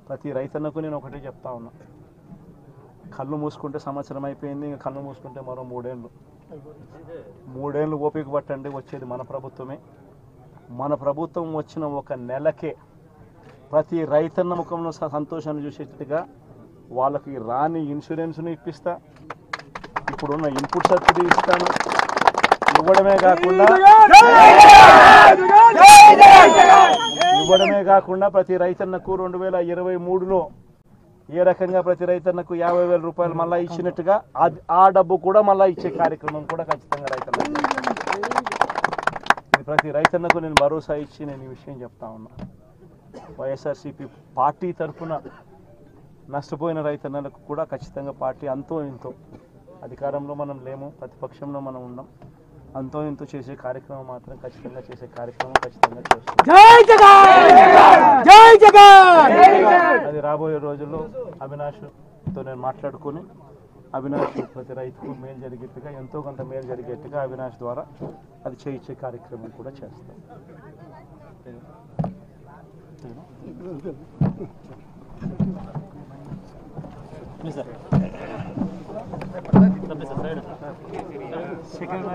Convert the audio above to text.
ప్రతి రైతన్నకు నేను ఒకటే చెప్తా ఉన్నా, కళ్ళు మూసుకుంటే సంవత్సరం అయిపోయింది, ఇంకా కళ్ళు మూసుకుంటే మరో 3 ఏళ్ళు. 3 ఏళ్ళు ఓపిక పట్టండి, వచ్చేది మన ప్రభుత్వమే. మన ప్రభుత్వం వచ్చిన 1 నెలకే ప్రతి రైతన్న ముఖంలో సంతోషాన్ని చూసేట్టుగా వాళ్ళకి రాని ఇన్సూరెన్స్ను ఇప్పిస్తా, ఇప్పుడున్న ఇన్పుట్ సబ్సిడీ ఇస్తాను. ఇవ్వడమే కాకుండా ప్రతి రైతన్నకు 2023లో ఏ రకంగా ప్రతి రైతన్నకు 50,000 రూపాయలు మళ్ళీ ఇచ్చినట్టుగా ఆ డబ్బు కూడా మళ్ళీ ఇచ్చే కార్యక్రమం కూడా ఖచ్చితంగా రైతన్నకు. ప్రతి రైతన్నకు నేను భరోసా ఇచ్చి నేను ఈ విషయం చెప్తా ఉన్నా. వైఎస్ఆర్సీపీ పార్టీ తరఫున నష్టపోయిన రైతన్నలకు కూడా ఖచ్చితంగా పార్టీ అంతో ఇంతో, అధికారంలో మనం లేము, ప్రతిపక్షంలో మనం ఉన్నాం, అంతో ఇంతో చేసే కార్యక్రమం మాత్రం ఖచ్చితంగా చేసే కార్యక్రమం ఖచ్చితంగా చేస్తాం. అది రాబోయే రోజుల్లో అవినాష్తో నేను మాట్లాడుకొని అవినాష్ ప్రతి రైతుకు మేలు జరిగేట్టుగా, ఎంతో కొంత మేలు జరిగేట్టుగా అవినాష్ ద్వారా అది చేయించే కార్యక్రమం కూడా చేస్తాం. సెకండ్